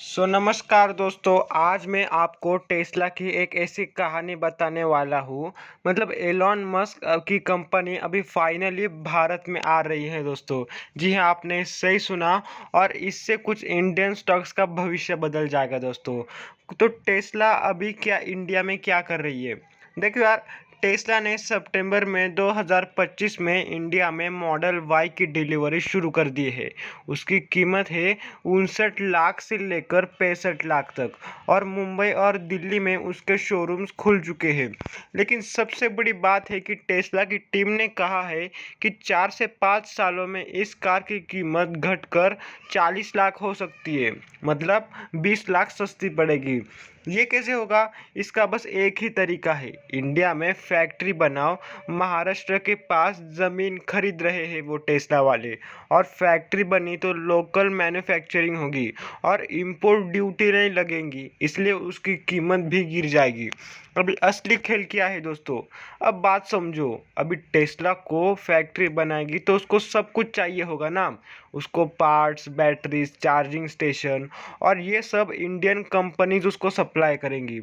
नमस्कार दोस्तों। आज मैं आपको टेस्ला की एक ऐसी कहानी बताने वाला हूँ। मतलब एलॉन मस्क की कंपनी अभी फाइनली भारत में आ रही है दोस्तों। जी हाँ, आपने सही सुना। और इससे कुछ इंडियन स्टॉक्स का भविष्य बदल जाएगा दोस्तों। तो टेस्ला अभी क्या इंडिया में क्या कर रही है? देखो यार, टेस्ला ने सितंबर में 2025 में इंडिया में मॉडल वाई की डिलीवरी शुरू कर दी है। उसकी कीमत है 59 लाख से लेकर 65 लाख तक। और मुंबई और दिल्ली में उसके शोरूम्स खुल चुके हैं। लेकिन सबसे बड़ी बात है कि टेस्ला की टीम ने कहा है कि 4 से 5 सालों में इस कार की कीमत घटकर 40 लाख हो सकती है। मतलब 20 लाख सस्ती पड़ेगी। ये कैसे होगा? इसका बस एक ही तरीका है, इंडिया में फैक्ट्री बनाओ। महाराष्ट्र के पास ज़मीन खरीद रहे हैं वो टेस्ला वाले। और फैक्ट्री बनी तो लोकल मैन्युफैक्चरिंग होगी और इंपोर्ट ड्यूटी नहीं लगेंगी, इसलिए उसकी कीमत भी गिर जाएगी। अभी असली खेल क्या है दोस्तों? अब बात समझो। अभी टेस्ला को फैक्ट्री बनाएगी तो उसको सब कुछ चाहिए होगा ना। उसको पार्ट्स, बैटरीज, चार्जिंग स्टेशन और ये सब इंडियन कंपनीज उसको सप्लाई करेंगी।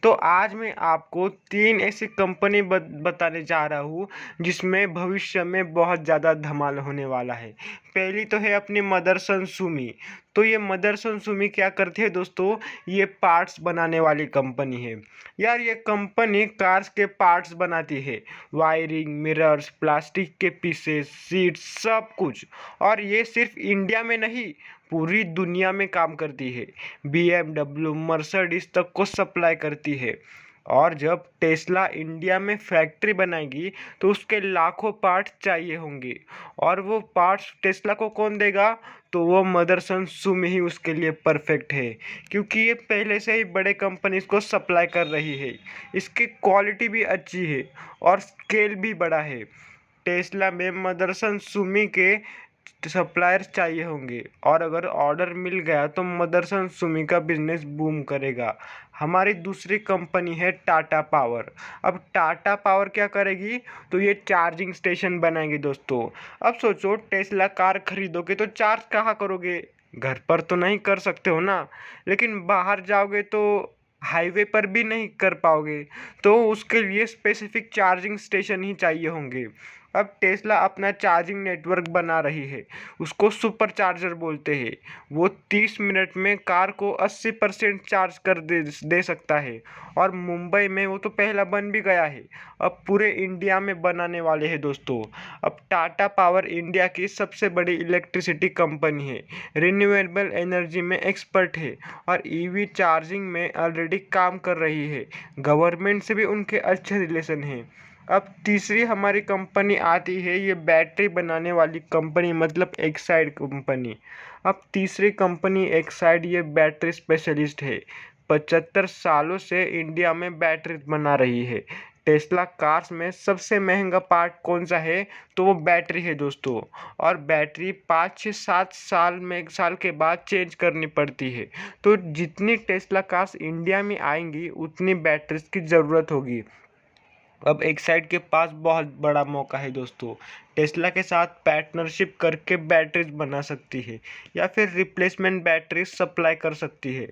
तो आज मैं आपको 3 ऐसी कंपनी बताने जा रहा हूँ जिसमें भविष्य में बहुत ज़्यादा धमाल होने वाला है। पहली तो है अपनी मदरसन सुमी। तो ये मदरसन सुमी क्या करती है दोस्तों? ये पार्ट्स बनाने वाली कंपनी है। यार, ये कंपनी कार्स के पार्ट्स बनाती है। वायरिंग, मिरर्स, प्लास्टिक के पीसेस, सीट्स, सब कुछ। और ये सिर्फ इंडिया में नहीं, पूरी दुनिया में काम करती है। BMW, मर्सिडीज तक को सप्लाई करती है। और जब टेस्ला इंडिया में फैक्ट्री बनाएगी तो उसके लाखों पार्ट्स चाहिए होंगे। और वो पार्ट्स टेस्ला को कौन देगा? तो वो मदरसन सुमी ही उसके लिए परफेक्ट है, क्योंकि ये पहले से ही बड़े कंपनीज को सप्लाई कर रही है। इसकी क्वालिटी भी अच्छी है और स्केल भी बड़ा है। टेस्ला में मदरसन सुमी के सप्लायर्स चाहिए होंगे। और अगर ऑर्डर मिल गया तो मदरसन सुमी का बिजनेस बूम करेगा। हमारी दूसरी कंपनी है टाटा पावर। अब टाटा पावर क्या करेगी? तो ये चार्जिंग स्टेशन बनाएगी दोस्तों। अब सोचो, टेस्ला कार खरीदोगे तो चार्ज कहाँ करोगे? घर पर तो नहीं कर सकते हो ना। लेकिन बाहर जाओगे तो हाईवे पर भी नहीं कर पाओगे। तो उसके लिए स्पेसिफिक चार्जिंग स्टेशन ही चाहिए होंगे। अब टेस्ला अपना चार्जिंग नेटवर्क बना रही है। उसको सुपर चार्जर बोलते हैं। वो 30 मिनट में कार को 80% चार्ज कर दे सकता है। और मुंबई में वो तो पहला बन भी गया है। अब पूरे इंडिया में बनाने वाले हैं दोस्तों। अब टाटा पावर इंडिया की सबसे बड़ी इलेक्ट्रिसिटी कंपनी है। रिन्यूएबल एनर्जी में एक्सपर्ट है और ईवी चार्जिंग में ऑलरेडी काम कर रही है। गवर्नमेंट से भी उनके अच्छे रिलेशन हैं। अब तीसरी हमारी कंपनी आती है, ये बैटरी बनाने वाली कंपनी, मतलब एक्साइड कंपनी। अब तीसरी कंपनी एक्साइड, ये बैटरी स्पेशलिस्ट है। 75 सालों से इंडिया में बैटरी बना रही है। टेस्ला कार्स में सबसे महंगा पार्ट कौन सा है? तो वो बैटरी है दोस्तों। और बैटरी 5 से 7 साल के बाद चेंज करनी पड़ती है। तो जितनी टेस्ला कार्स इंडिया में आएंगी उतनी बैटरीज की ज़रूरत होगी। अब एक्साइड के पास बहुत बड़ा मौका है दोस्तों। टेस्ला के साथ पार्टनरशिप करके बैटरीज बना सकती है या फिर रिप्लेसमेंट बैटरी सप्लाई कर सकती है।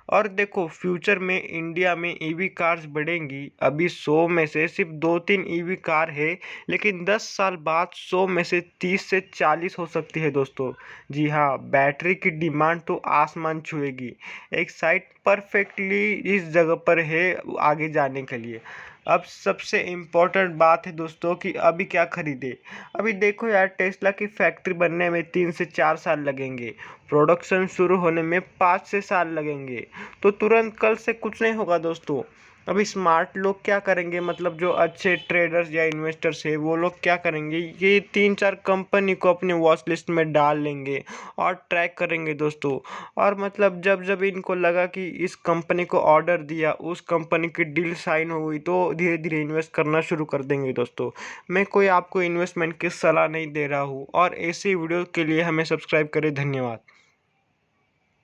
और देखो, फ्यूचर में इंडिया में ईवी कार्स बढ़ेंगी। अभी 100 में से सिर्फ 2-3 ईवी कार है, लेकिन 10 साल बाद 100 में से 30 से 40 हो सकती है दोस्तों। जी हाँ, बैटरी की डिमांड तो आसमान छुएगी। एक्साइड परफेक्टली इस जगह पर है आगे जाने के लिए। अब सबसे इम्पोर्टेंट बात है दोस्तों कि अभी क्या खरीदे। अभी देखो यार, टेस्ला की फैक्ट्री बनने में 3 से 4 साल लगेंगे। प्रोडक्शन शुरू होने में 5 से 7 लगेंगे। तो तुरंत कल से कुछ नहीं होगा दोस्तों। अभी स्मार्ट लोग क्या करेंगे, मतलब जो अच्छे ट्रेडर्स या इन्वेस्टर्स है वो लोग क्या करेंगे, ये 3-4 कंपनी को अपने वॉच लिस्ट में डाल लेंगे और ट्रैक करेंगे दोस्तों। और मतलब जब जब इनको लगा कि इस कंपनी को ऑर्डर दिया, उस कंपनी की डील साइन हो गई, तो धीरे धीरे इन्वेस्ट करना शुरू कर देंगे दोस्तों। मैं कोई आपको इन्वेस्टमेंट की सलाह नहीं दे रहा हूँ। और ऐसी वीडियो के लिए हमें सब्सक्राइब करें। धन्यवाद।